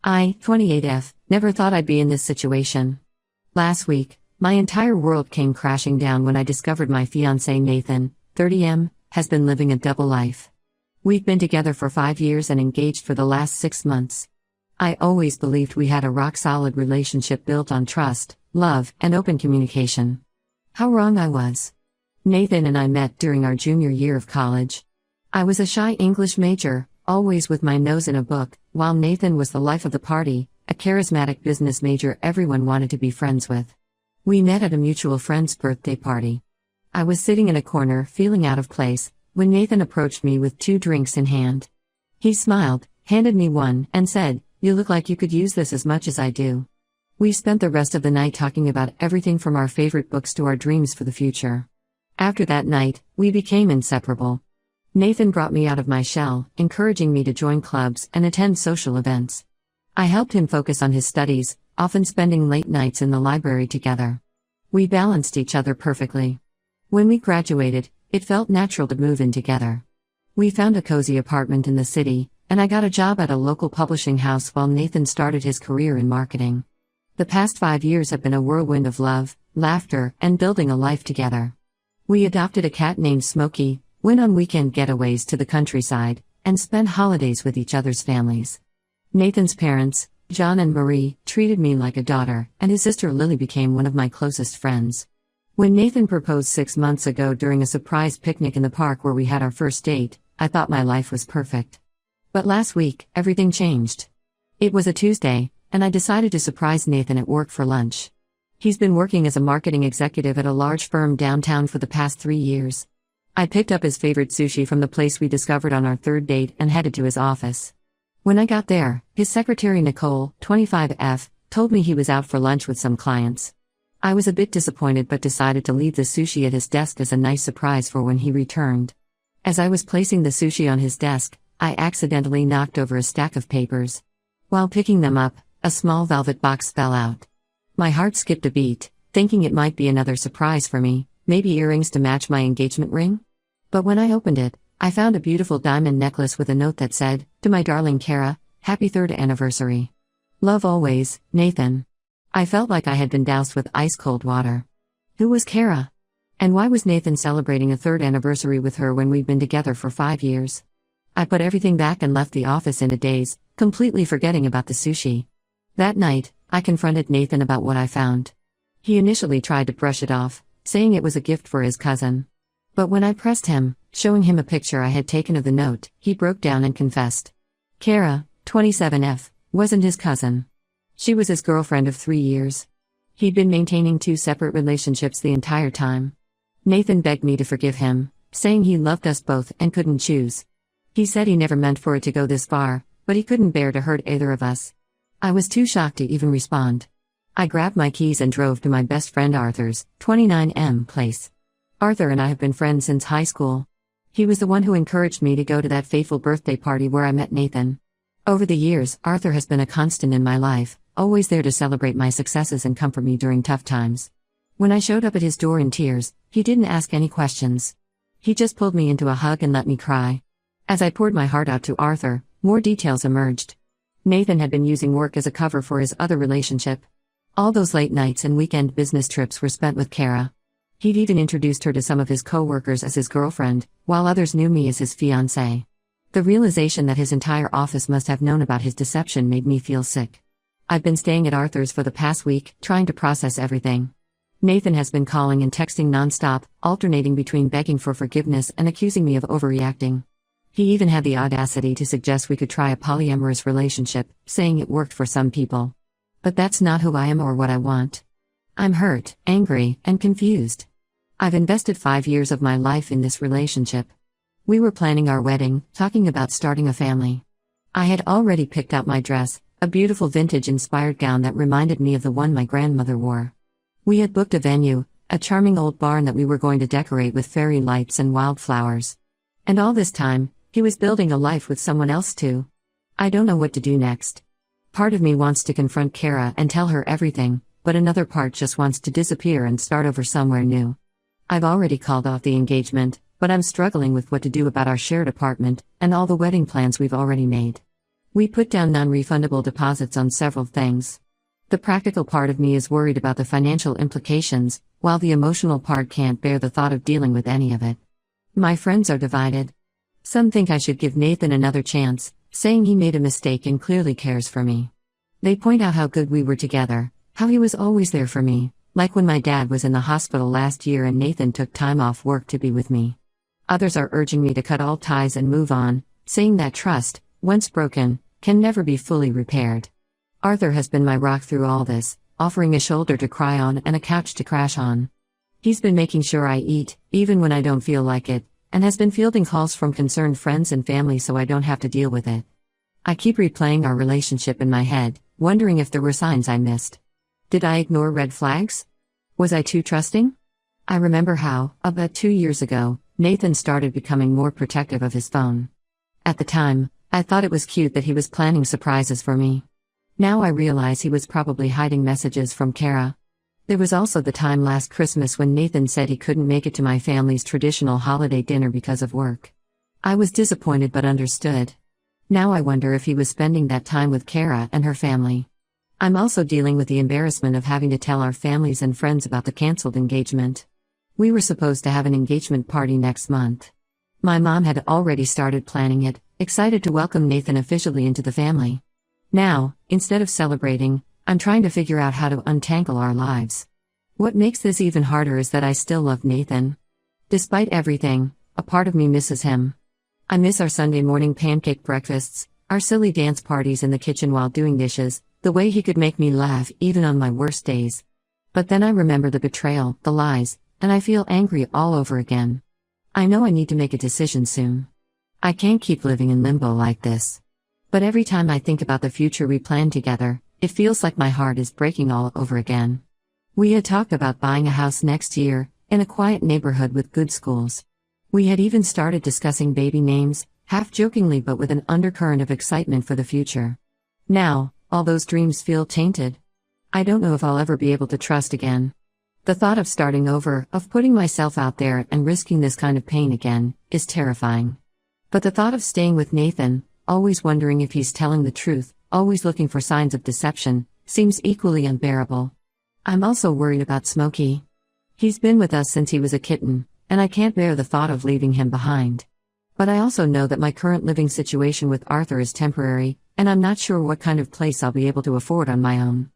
I, 28F, never thought I'd be in this situation. Last week, my entire world came crashing down when I discovered my fiancé Nathan, 30M, has been living a double life. We've been together for 5 years and engaged for the last 6 months. I always believed we had a rock-solid relationship built on trust, love, and open communication. How wrong I was. Nathan and I met during our junior year of college. I was a shy English major, always with my nose in a book, while Nathan was the life of the party, a charismatic business major everyone wanted to be friends with. We met at a mutual friend's birthday party. I was sitting in a corner, feeling out of place, when Nathan approached me with 2 drinks in hand. He smiled, handed me one, and said, "You look like you could use this as much as I do." We spent the rest of the night talking about everything from our favorite books to our dreams for the future. After that night, we became inseparable. Nathan brought me out of my shell, encouraging me to join clubs and attend social events. I helped him focus on his studies, often spending late nights in the library together. We balanced each other perfectly. When we graduated, it felt natural to move in together. We found a cozy apartment in the city, and I got a job at a local publishing house while Nathan started his career in marketing. The past 5 years have been a whirlwind of love, laughter, and building a life together. We adopted a cat named Smokey, went on weekend getaways to the countryside, and spent holidays with each other's families. Nathan's parents, John and Marie, treated me like a daughter, and his sister Lily became one of my closest friends. When Nathan proposed 6 months ago during a surprise picnic in the park where we had our first date, I thought my life was perfect. But last week, everything changed. It was a Tuesday, and I decided to surprise Nathan at work for lunch. He's been working as a marketing executive at a large firm downtown for the past 3 years. I picked up his favorite sushi from the place we discovered on our 3rd date and headed to his office. When I got there, his secretary Nicole, 25F, told me he was out for lunch with some clients. I was a bit disappointed but decided to leave the sushi at his desk as a nice surprise for when he returned. As I was placing the sushi on his desk, I accidentally knocked over a stack of papers. While picking them up, a small velvet box fell out. My heart skipped a beat, thinking it might be another surprise for me, maybe earrings to match my engagement ring? But when I opened it, I found a beautiful diamond necklace with a note that said, "To my darling Kara, happy 3rd anniversary. Love always, Nathan." I felt like I had been doused with ice-cold water. Who was Kara? And why was Nathan celebrating a 3rd anniversary with her when we'd been together for 5 years? I put everything back and left the office in a daze, completely forgetting about the sushi. That night, I confronted Nathan about what I found. He initially tried to brush it off, saying it was a gift for his cousin. But when I pressed him, showing him a picture I had taken of the note, he broke down and confessed. Kara, 27F, wasn't his cousin. She was his girlfriend of 3 years. He'd been maintaining 2 separate relationships the entire time. Nathan begged me to forgive him, saying he loved us both and couldn't choose. He said he never meant for it to go this far, but he couldn't bear to hurt either of us. I was too shocked to even respond. I grabbed my keys and drove to my best friend Arthur's, 29M, place. Arthur and I have been friends since high school. He was the one who encouraged me to go to that fateful birthday party where I met Nathan. Over the years, Arthur has been a constant in my life, always there to celebrate my successes and comfort me during tough times. When I showed up at his door in tears, he didn't ask any questions. He just pulled me into a hug and let me cry. As I poured my heart out to Arthur, more details emerged. Nathan had been using work as a cover for his other relationship. All those late nights and weekend business trips were spent with Kara. He'd even introduced her to some of his co-workers as his girlfriend, while others knew me as his fiancé. The realization that his entire office must have known about his deception made me feel sick. I've been staying at Arthur's for the past week, trying to process everything. Nathan has been calling and texting nonstop, alternating between begging for forgiveness and accusing me of overreacting. He even had the audacity to suggest we could try a polyamorous relationship, saying it worked for some people. But that's not who I am or what I want. I'm hurt, angry, and confused. I've invested 5 years of my life in this relationship. We were planning our wedding, talking about starting a family. I had already picked out my dress, a beautiful vintage-inspired gown that reminded me of the one my grandmother wore. We had booked a venue, a charming old barn that we were going to decorate with fairy lights and wildflowers. And all this time, he was building a life with someone else too. I don't know what to do next. Part of me wants to confront Kara and tell her everything, but another part just wants to disappear and start over somewhere new. I've already called off the engagement, but I'm struggling with what to do about our shared apartment and all the wedding plans we've already made. We put down non-refundable deposits on several things. The practical part of me is worried about the financial implications, while the emotional part can't bear the thought of dealing with any of it. My friends are divided. Some think I should give Nathan another chance, saying he made a mistake and clearly cares for me. They point out how good we were together, how he was always there for me, like when my dad was in the hospital last year and Nathan took time off work to be with me. Others are urging me to cut all ties and move on, saying that trust, once broken, can never be fully repaired. Arthur has been my rock through all this, offering a shoulder to cry on and a couch to crash on. He's been making sure I eat, even when I don't feel like it, and has been fielding calls from concerned friends and family so I don't have to deal with it. I keep replaying our relationship in my head, wondering if there were signs I missed. Did I ignore red flags? Was I too trusting? I remember how, about 2 years ago, Nathan started becoming more protective of his phone. At the time, I thought it was cute that he was planning surprises for me. Now I realize he was probably hiding messages from Kara. There was also the time last Christmas when Nathan said he couldn't make it to my family's traditional holiday dinner because of work. I was disappointed but understood. Now I wonder if he was spending that time with Kara and her family. I'm also dealing with the embarrassment of having to tell our families and friends about the canceled engagement. We were supposed to have an engagement party next month. My mom had already started planning it, excited to welcome Nathan officially into the family. Now, instead of celebrating, I'm trying to figure out how to untangle our lives. What makes this even harder is that I still love Nathan. Despite everything, a part of me misses him. I miss our Sunday morning pancake breakfasts, our silly dance parties in the kitchen while doing dishes, the way he could make me laugh even on my worst days. But then I remember the betrayal, the lies, and I feel angry all over again. I know I need to make a decision soon. I can't keep living in limbo like this. But every time I think about the future we planned together, it feels like my heart is breaking all over again. We had talked about buying a house next year, in a quiet neighborhood with good schools. We had even started discussing baby names, half jokingly but with an undercurrent of excitement for the future. Now, all those dreams feel tainted. I don't know if I'll ever be able to trust again. The thought of starting over, of putting myself out there and risking this kind of pain again, is terrifying. But the thought of staying with Nathan, always wondering if he's telling the truth, always looking for signs of deception, seems equally unbearable. I'm also worried about Smokey. He's been with us since he was a kitten, and I can't bear the thought of leaving him behind. But I also know that my current living situation with Arthur is temporary, and I'm not sure what kind of place I'll be able to afford on my own.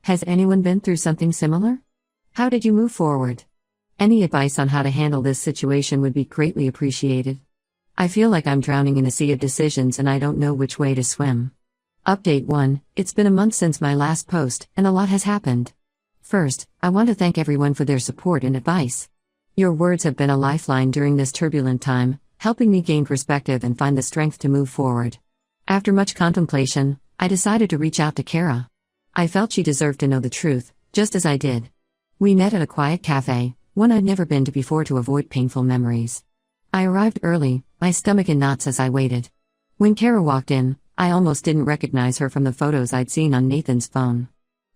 Has anyone been through something similar? How did you move forward? Any advice on how to handle this situation would be greatly appreciated. I feel like I'm drowning in a sea of decisions and I don't know which way to swim. Update 1, it's been a month since my last post, and a lot has happened. First, I want to thank everyone for their support and advice. Your words have been a lifeline during this turbulent time, helping me gain perspective and find the strength to move forward. After much contemplation, I decided to reach out to Kara. I felt she deserved to know the truth, just as I did. We met at a quiet cafe, one I'd never been to before to avoid painful memories. I arrived early, my stomach in knots as I waited. When Kara walked in, I almost didn't recognize her from the photos I'd seen on Nathan's phone.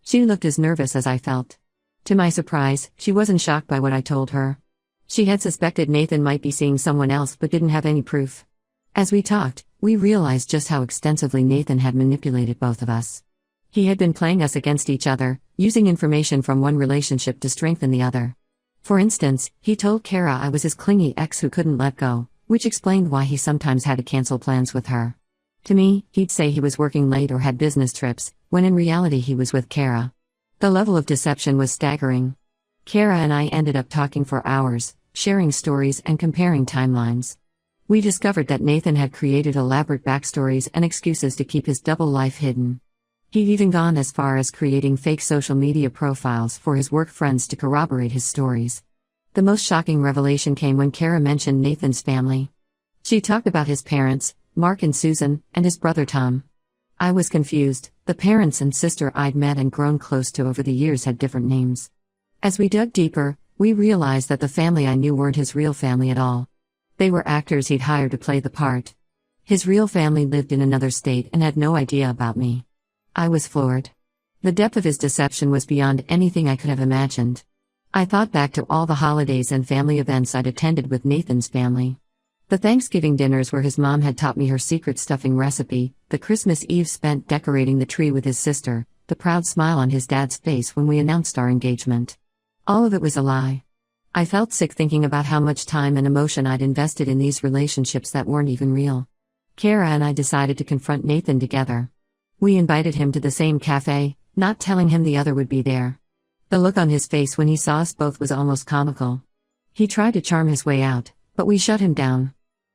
She looked as nervous as I felt. To my surprise, she wasn't shocked by what I told her. She had suspected Nathan might be seeing someone else but didn't have any proof. As we talked, we realized just how extensively Nathan had manipulated both of us. He had been playing us against each other, using information from one relationship to strengthen the other. For instance, he told Kara I was his clingy ex who couldn't let go, which explained why he sometimes had to cancel plans with her. To me, he'd say he was working late or had business trips, when in reality he was with Kara. The level of deception was staggering. Kara and I ended up talking for hours, sharing stories and comparing timelines. We discovered that Nathan had created elaborate backstories and excuses to keep his double life hidden. He'd even gone as far as creating fake social media profiles for his work friends to corroborate his stories. The most shocking revelation came when Kara mentioned Nathan's family. She talked about his parents, Mark and Susan, and his brother Tom. I was confused. The parents and sister I'd met and grown close to over the years had different names. As we dug deeper, we realized that the family I knew weren't his real family at all. They were actors he'd hired to play the part. His real family lived in another state and had no idea about me. I was floored. The depth of his deception was beyond anything I could have imagined. I thought back to all the holidays and family events I'd attended with Nathan's family. The Thanksgiving dinners where his mom had taught me her secret stuffing recipe, the Christmas Eve spent decorating the tree with his sister, the proud smile on his dad's face when we announced our engagement. All of it was a lie. I felt sick thinking about how much time and emotion I'd invested in these relationships that weren't even real. Kara and I decided to confront Nathan together. We invited him to the same cafe, not telling him the other would be there. The look on his face when he saw us both was almost comical. He tried to charm his way out, but we shut him down.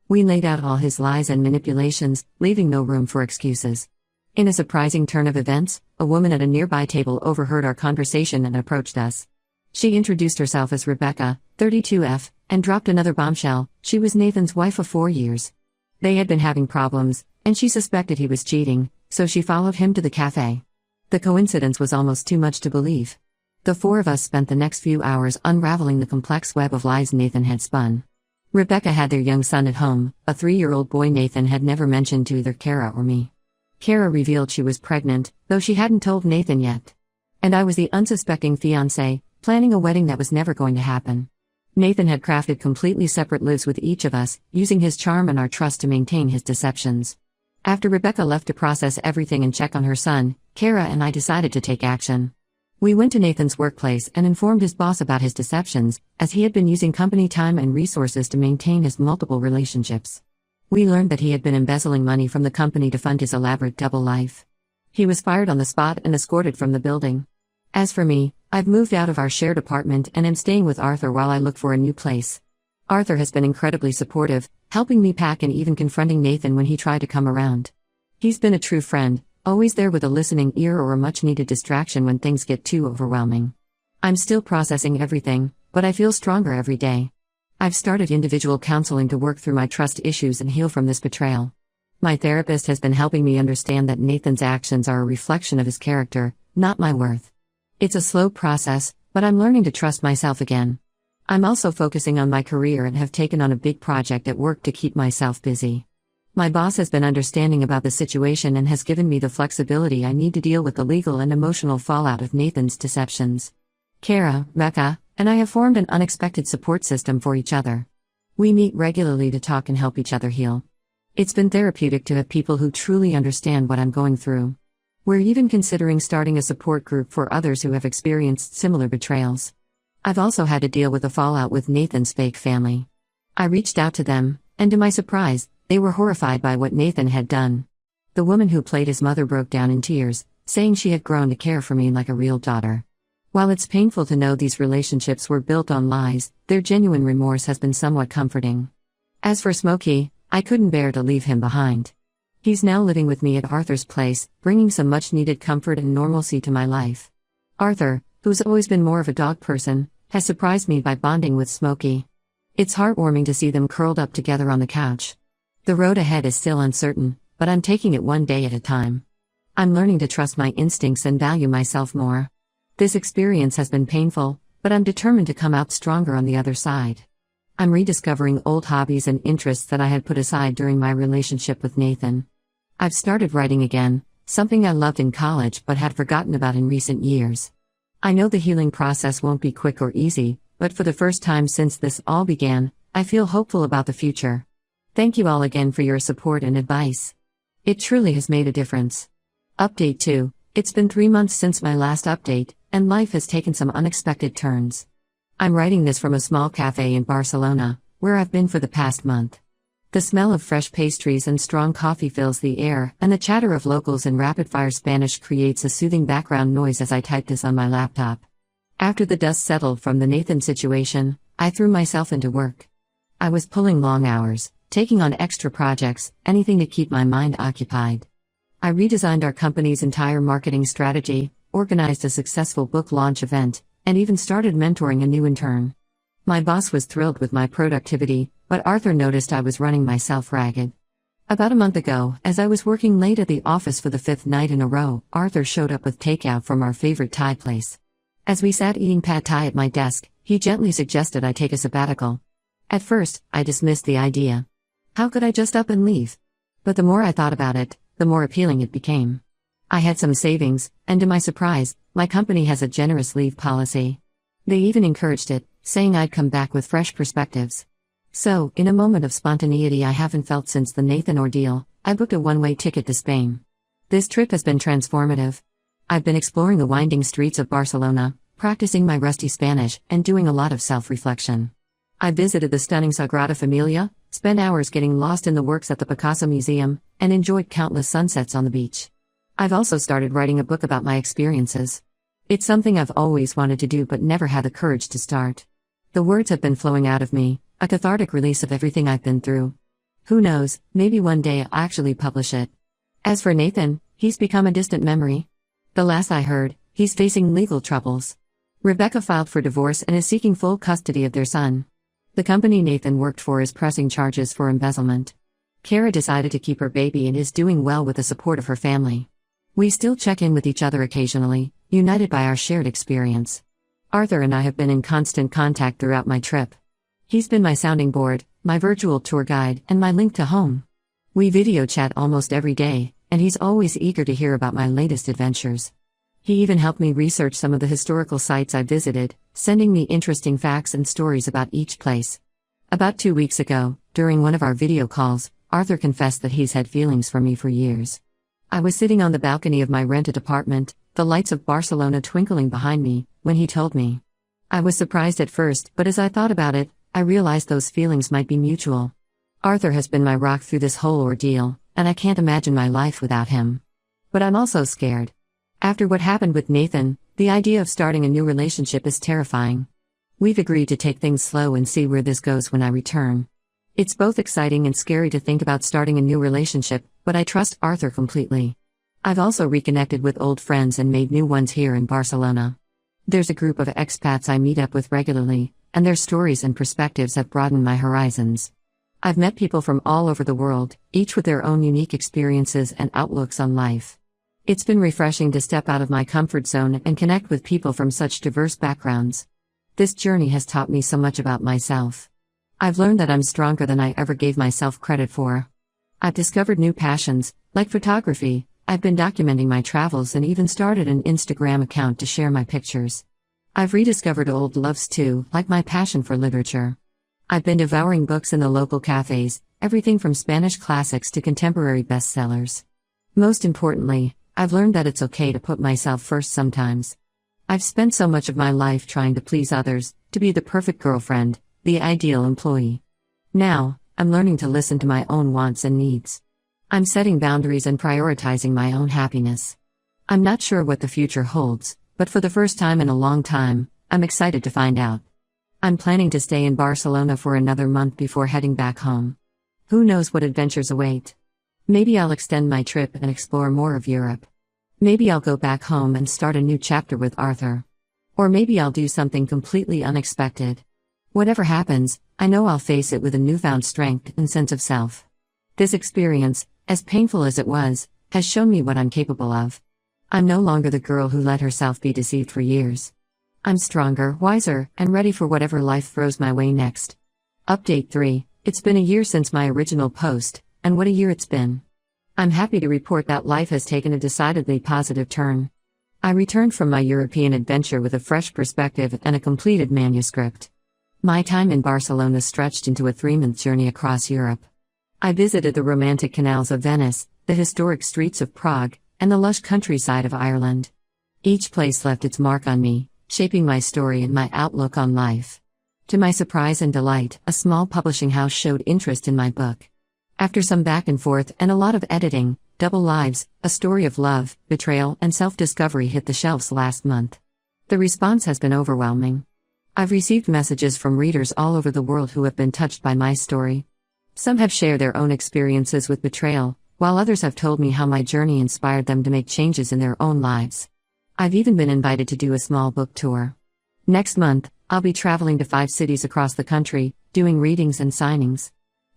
We laid out all his lies and manipulations, leaving no room for excuses. In a surprising turn of events, a woman at a nearby table overheard our conversation and approached us. She introduced herself as Rebecca, 32F, and dropped another bombshell: she was Nathan's wife of 4 years. They had been having problems, and she suspected he was cheating, so she followed him to the cafe. The coincidence was almost too much to believe. The four of us spent the next few hours unraveling the complex web of lies Nathan had spun. Rebecca had their young son at home, a 3-year-old boy Nathan had never mentioned to either Kara or me. Kara revealed she was pregnant, though she hadn't told Nathan yet. And I was the unsuspecting fiancé, planning a wedding that was never going to happen. Nathan had crafted completely separate lives with each of us, using his charm and our trust to maintain his deceptions. After Rebecca left to process everything and check on her son, Kara and I decided to take action. We went to Nathan's workplace and informed his boss about his deceptions, as he had been using company time and resources to maintain his multiple relationships. We learned that he had been embezzling money from the company to fund his elaborate double life. He was fired on the spot and escorted from the building. As for me, I've moved out of our shared apartment and am staying with Arthur while I look for a new place. Arthur has been incredibly supportive, helping me pack and even confronting Nathan when he tried to come around. He's been a true friend, always there with a listening ear or a much-needed distraction when things get too overwhelming. I'm still processing everything, but I feel stronger every day. I've started individual counseling to work through my trust issues and heal from this betrayal. My therapist has been helping me understand that Nathan's actions are a reflection of his character, not my worth. It's a slow process, but I'm learning to trust myself again. I'm also focusing on my career and have taken on a big project at work to keep myself busy. My boss has been understanding about the situation and has given me the flexibility I need to deal with the legal and emotional fallout of Nathan's deceptions. Kara, Rebecca, and I have formed an unexpected support system for each other. We meet regularly to talk and help each other heal. It's been therapeutic to have people who truly understand what I'm going through. We're even considering starting a support group for others who have experienced similar betrayals. I've also had to deal with the fallout with Nathan's fake family. I reached out to them, and to my surprise, they were horrified by what Nathan had done. The woman who played his mother broke down in tears, saying she had grown to care for me like a real daughter. While it's painful to know these relationships were built on lies, their genuine remorse has been somewhat comforting. As for Smokey, I couldn't bear to leave him behind. He's now living with me at Arthur's place, bringing some much-needed comfort and normalcy to my life. Arthur, who's always been more of a dog person, has surprised me by bonding with Smokey. It's heartwarming to see them curled up together on the couch. The road ahead is still uncertain, but I'm taking it one day at a time. I'm learning to trust my instincts and value myself more. This experience has been painful, but I'm determined to come out stronger on the other side. I'm rediscovering old hobbies and interests that I had put aside during my relationship with Nathan. I've started writing again, something I loved in college but had forgotten about in recent years. I know the healing process won't be quick or easy, but for the first time since this all began, I feel hopeful about the future. Thank you all again for your support and advice. It truly has made a difference. Update 2. It's been 3 months since my last update, and life has taken some unexpected turns. I'm writing this from a small cafe in Barcelona, where I've been for the past month. The smell of fresh pastries and strong coffee fills the air, and the chatter of locals in rapid-fire Spanish creates a soothing background noise as I type this on my laptop. After the dust settled from the Nathan situation, I threw myself into work. I was pulling long hours, taking on extra projects, anything to keep my mind occupied. I redesigned our company's entire marketing strategy, organized a successful book launch event, and even started mentoring a new intern. My boss was thrilled with my productivity, but Arthur noticed I was running myself ragged. About a month ago, as I was working late at the office for the 5th night in a row, Arthur showed up with takeout from our favorite Thai place. As we sat eating pad Thai at my desk, he gently suggested I take a sabbatical. At first, I dismissed the idea. How could I just up and leave? But the more I thought about it, the more appealing it became. I had some savings, and to my surprise, my company has a generous leave policy. They even encouraged it, saying I'd come back with fresh perspectives. So, in a moment of spontaneity I haven't felt since the Nathan ordeal, I booked a one-way ticket to Spain. This trip has been transformative. I've been exploring the winding streets of Barcelona, practicing my rusty Spanish, and doing a lot of self-reflection. I visited the stunning Sagrada Familia, spent hours getting lost in the works at the Picasso Museum, and enjoyed countless sunsets on the beach. I've also started writing a book about my experiences. It's something I've always wanted to do but never had the courage to start. The words have been flowing out of me, a cathartic release of everything I've been through. Who knows, maybe one day I'll actually publish it. As for Nathan, he's become a distant memory. The last I heard, he's facing legal troubles. Rebecca filed for divorce and is seeking full custody of their son. The company Nathan worked for is pressing charges for embezzlement. Kara decided to keep her baby and is doing well with the support of her family. We still check in with each other occasionally, united by our shared experience. Arthur and I have been in constant contact throughout my trip. He's been my sounding board, my virtual tour guide, and my link to home. We video chat almost every day, and he's always eager to hear about my latest adventures. He even helped me research some of the historical sites I visited, sending me interesting facts and stories about each place. About 2 weeks ago, during one of our video calls, Arthur confessed that he's had feelings for me for years. I was sitting on the balcony of my rented apartment, the lights of Barcelona twinkling behind me, when he told me. I was surprised at first, but as I thought about it, I realized those feelings might be mutual. Arthur has been my rock through this whole ordeal, and I can't imagine my life without him. But I'm also scared. After what happened with Nathan, the idea of starting a new relationship is terrifying. We've agreed to take things slow and see where this goes when I return. It's both exciting and scary to think about starting a new relationship, but I trust Arthur completely. I've also reconnected with old friends and made new ones here in Barcelona. There's a group of expats I meet up with regularly, and their stories and perspectives have broadened my horizons. I've met people from all over the world, each with their own unique experiences and outlooks on life. It's been refreshing to step out of my comfort zone and connect with people from such diverse backgrounds. This journey has taught me so much about myself. I've learned that I'm stronger than I ever gave myself credit for. I've discovered new passions, like photography. I've been documenting my travels and even started an Instagram account to share my pictures. I've rediscovered old loves too, like my passion for literature. I've been devouring books in the local cafes, everything from Spanish classics to contemporary bestsellers. Most importantly, I've learned that it's okay to put myself first sometimes. I've spent so much of my life trying to please others, to be the perfect girlfriend, the ideal employee. Now, I'm learning to listen to my own wants and needs. I'm setting boundaries and prioritizing my own happiness. I'm not sure what the future holds, but for the first time in a long time, I'm excited to find out. I'm planning to stay in Barcelona for another month before heading back home. Who knows what adventures await? Maybe I'll extend my trip and explore more of Europe. Maybe I'll go back home and start a new chapter with Arthur. Or maybe I'll do something completely unexpected. Whatever happens, I know I'll face it with a newfound strength and sense of self. This experience, as painful as it was, has shown me what I'm capable of. I'm no longer the girl who let herself be deceived for years. I'm stronger, wiser, and ready for whatever life throws my way next. Update 3. It's been a year since my original post, and what a year it's been. I'm happy to report that life has taken a decidedly positive turn. I returned from my European adventure with a fresh perspective and a completed manuscript. My time in Barcelona stretched into a 3-month journey across Europe. I visited the romantic canals of Venice, the historic streets of Prague, and the lush countryside of Ireland. Each place left its mark on me, shaping my story and my outlook on life. To my surprise and delight, a small publishing house showed interest in my book. After some back and forth and a lot of editing, Double Lives, a story of love, betrayal, and self-discovery hit the shelves last month. The response has been overwhelming. I've received messages from readers all over the world who have been touched by my story. Some have shared their own experiences with betrayal, while others have told me how my journey inspired them to make changes in their own lives. I've even been invited to do a small book tour. Next month, I'll be traveling to 5 cities across the country, doing readings and signings.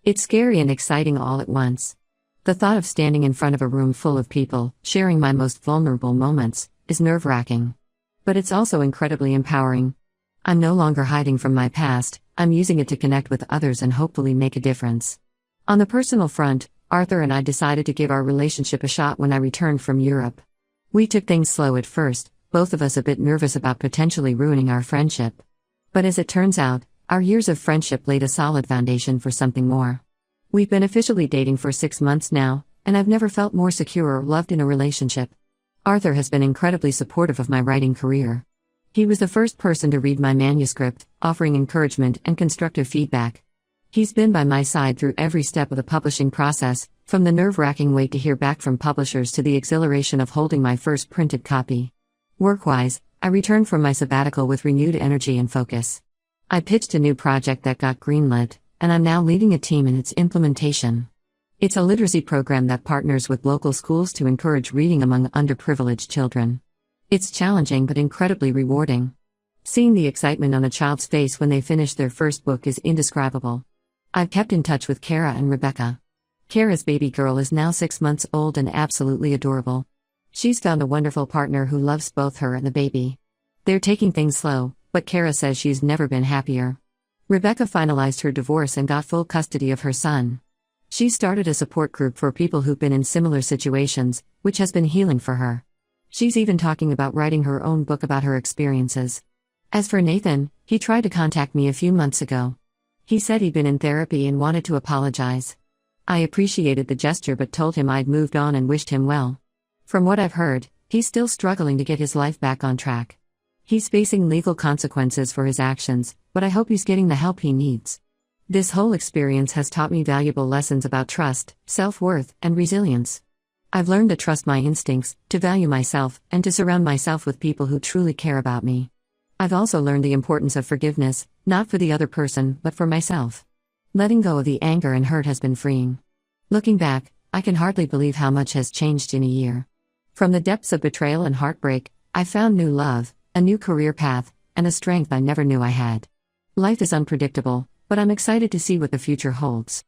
It's scary and exciting all at once. The thought of standing in front of a room full of people, sharing my most vulnerable moments, is nerve-wracking. But it's also incredibly empowering. I'm no longer hiding from my past, I'm using it to connect with others and hopefully make a difference. On the personal front, Arthur and I decided to give our relationship a shot when I returned from Europe. We took things slow at first, both of us a bit nervous about potentially ruining our friendship. But as it turns out, Our years of friendship laid a solid foundation for something more. We've been officially dating for 6 months now, and I've never felt more secure or loved in a relationship. Arthur has been incredibly supportive of my writing career. He was the first person to read my manuscript, offering encouragement and constructive feedback. He's been by my side through every step of the publishing process, from the nerve-wracking wait to hear back from publishers to the exhilaration of holding my first printed copy. Work-wise, I returned from my sabbatical with renewed energy and focus. I pitched a new project that got greenlit, and I'm now leading a team in its implementation. It's a literacy program that partners with local schools to encourage reading among underprivileged children. It's challenging but incredibly rewarding. Seeing the excitement on a child's face when they finish their first book is indescribable. I've kept in touch with Kara and Rebecca. Kara's baby girl is now 6 months old and absolutely adorable. She's found a wonderful partner who loves both her and the baby. They're taking things slow, but Kara says she's never been happier. Rebecca finalized her divorce and got full custody of her son. She started a support group for people who've been in similar situations, which has been healing for her. She's even talking about writing her own book about her experiences. As for Nathan, he tried to contact me a few months ago. He said he'd been in therapy and wanted to apologize. I appreciated the gesture but told him I'd moved on and wished him well. From what I've heard, he's still struggling to get his life back on track. He's facing legal consequences for his actions, but I hope he's getting the help he needs. This whole experience has taught me valuable lessons about trust, self-worth, and resilience. I've learned to trust my instincts, to value myself, and to surround myself with people who truly care about me. I've also learned the importance of forgiveness, not for the other person, but for myself. Letting go of the anger and hurt has been freeing. Looking back, I can hardly believe how much has changed in a year. From the depths of betrayal and heartbreak, I've found new love, a new career path, and a strength I never knew I had. Life is unpredictable, but I'm excited to see what the future holds.